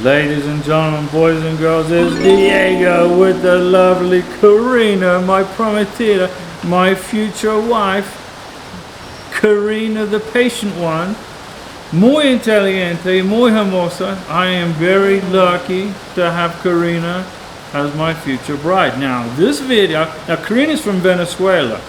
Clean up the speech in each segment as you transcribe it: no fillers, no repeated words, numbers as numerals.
Ladies and gentlemen, boys and girls, it's Diego with the lovely Karina, my prometida, my future wife. Karina, the patient one. Muy inteligente, muy hermosa. I am very lucky to have Karina as my future bride. Now, this video, Karina's from Venezuela,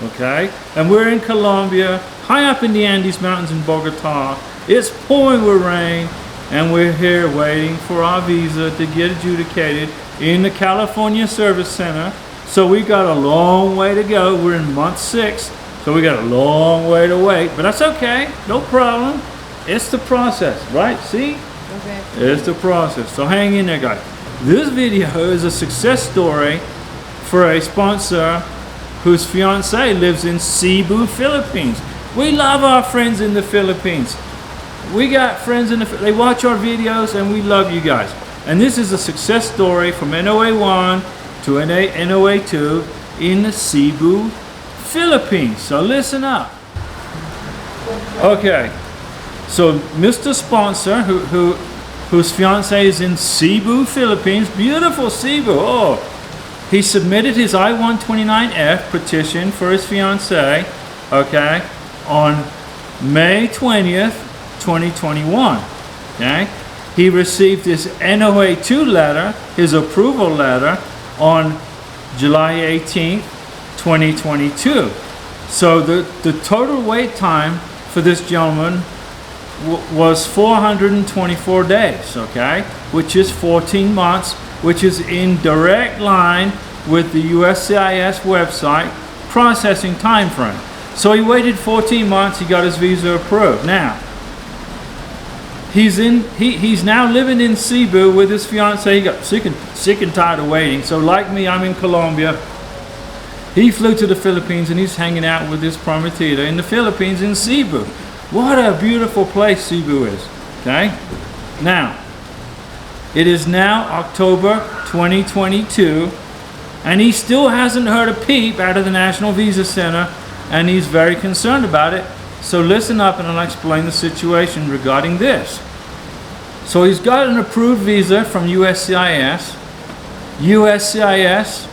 okay? And we're in Colombia, high up in the Andes Mountains in Bogota. It's pouring with rain. And we're here waiting for our visa to get adjudicated in the California Service Center. So we got a long way to go. We're in month 6, so we got a long way to wait. But that's okay, no problem. It's the process, right? See? Okay. It's the process. So hang in there, guys. This video is a success story for a sponsor whose fiance lives in Cebu, Philippines. We love our friends in the Philippines. We got friends they watch our videos, and we love you guys. And this is a success story from NOA1 to NOA2 in Cebu, Philippines. So listen up. Okay, so Mr. Sponsor, whose fiance is in Cebu, Philippines, beautiful Cebu. Oh, he submitted his I-129F petition for his fiance, okay, on May 20th. 2021. Okay, he received his NOA2 letter, his approval letter, on July 18th, 2022. So the total wait time for this gentleman was 424 days, okay, which is 14 months, which is in direct line with the USCIS website processing time frame. So he waited 14 months, he got his visa approved. Now, he's now living in Cebu with his fiance. He got sick and tired of waiting. So like me, I'm in Colombia. He flew to the Philippines and he's hanging out with his prometida in the Philippines in Cebu. What a beautiful place Cebu is. Okay? Now, it is now October 2022 and he still hasn't heard a peep out of the National Visa Center, and he's very concerned about it. So listen up and I'll explain the situation regarding this. So he's got an approved visa from USCIS. USCIS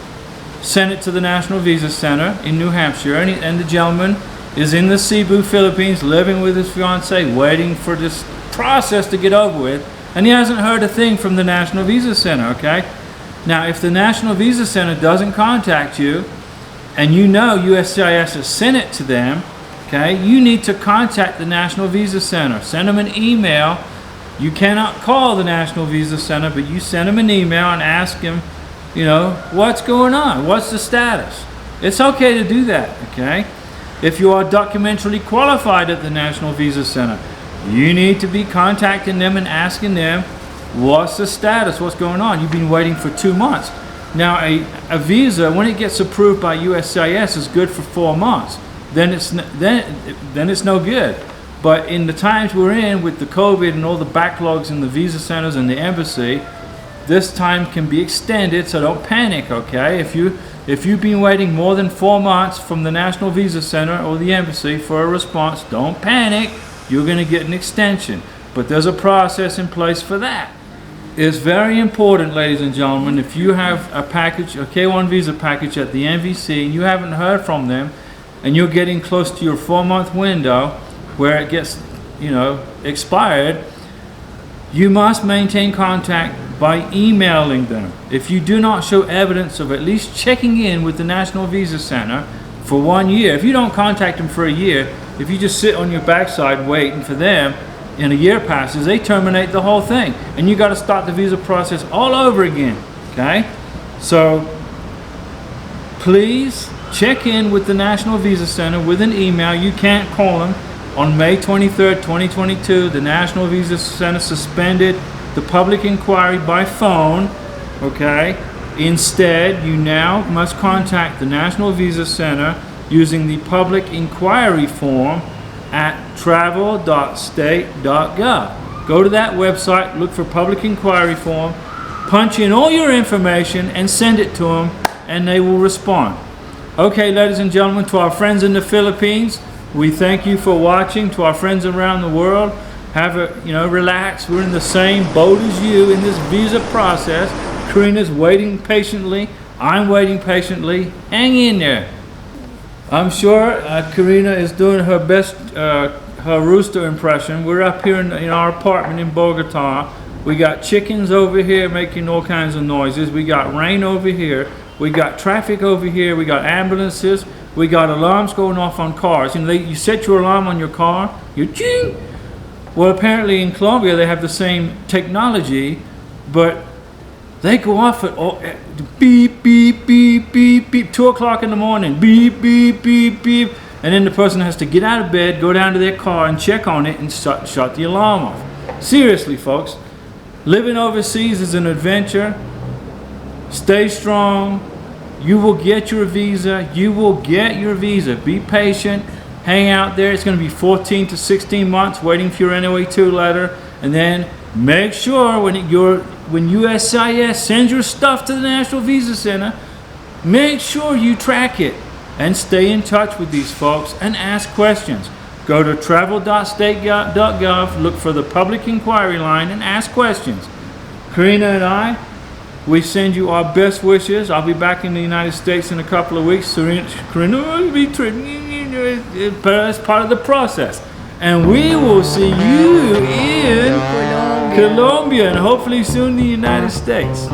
sent it to the National Visa Center in New Hampshire, and the gentleman is in the Cebu, Philippines, living with his fiancée, waiting for this process to get over with, and he hasn't heard a thing from the National Visa Center, okay? Now, if the National Visa Center doesn't contact you, and you know USCIS has sent it to them, okay, you need to contact the National Visa Center. Send them an email. You cannot call the National Visa Center, but you send them an email and ask them, you know, what's going on? What's the status? It's okay to do that, okay? If you are documentarily qualified at the National Visa Center, you need to be contacting them and asking them, what's the status? What's going on? You've been waiting for 2 months. Now, a visa, when it gets approved by USCIS, is good for 4 months. Then it's no good. But in the times we're in with the COVID and all the backlogs in the visa centers and the embassy, this time can be extended, so don't panic, okay? If you've been waiting more than 4 months from the National Visa Center or the embassy for a response, don't panic. You're going to get an extension. But there's a process in place for that. It's very important, ladies and gentlemen, if you have a package, a K1 visa package at the NVC and you haven't heard from them, and you're getting close to your 4-month window where it gets, you know, expired, you must maintain contact by emailing them. If you do not show evidence of at least checking in with the National Visa Center for 1 year, if you don't contact them for a year, if you just sit on your backside waiting for them, and a year passes, they terminate the whole thing, and you got to start the visa process all over again, okay? So please check in with the National Visa Center with an email. You can't call them. On May 23rd, 2022, the National Visa Center suspended the public inquiry by phone, okay? Instead, you now must contact the National Visa Center using the public inquiry form at travel.state.gov. Go to that website, look for public inquiry form, punch in all your information and send it to them, and they will respond. Okay, ladies and gentlemen, to our friends in the Philippines, we thank you for watching. To our friends around the world, have a, relax. We're in the same boat as you in this visa process. Karina's waiting patiently. I'm waiting patiently. Hang in there. I'm sure Karina is doing her best, her rooster impression. We're up here in our apartment in Bogota. We got chickens over here making all kinds of noises. We got rain over here. We got traffic over here. We got ambulances. We got alarms going off on cars. You set your alarm on your car, you ching. Well, apparently in Colombia they have the same technology, but they go off at beep, beep, beep, beep, beep, 2 o'clock in the morning, beep, beep, beep, beep. And then the person has to get out of bed, go down to their car and check on it and shut the alarm off. Seriously, folks, living overseas is an adventure. Stay strong. You will get your visa. You will get your visa. Be patient. Hang out there. It's going to be 14 to 16 months waiting for your NOA2 letter. And then make sure when USCIS sends your stuff to the National Visa Center, make sure you track it and stay in touch with these folks and ask questions. Go to travel.state.gov, look for the public inquiry line and ask questions. Karina and I, we send you our best wishes. I'll be back in the United States in a couple of weeks. Karina will be but that's part of the process. And we will see you in Colombia and hopefully soon the United States.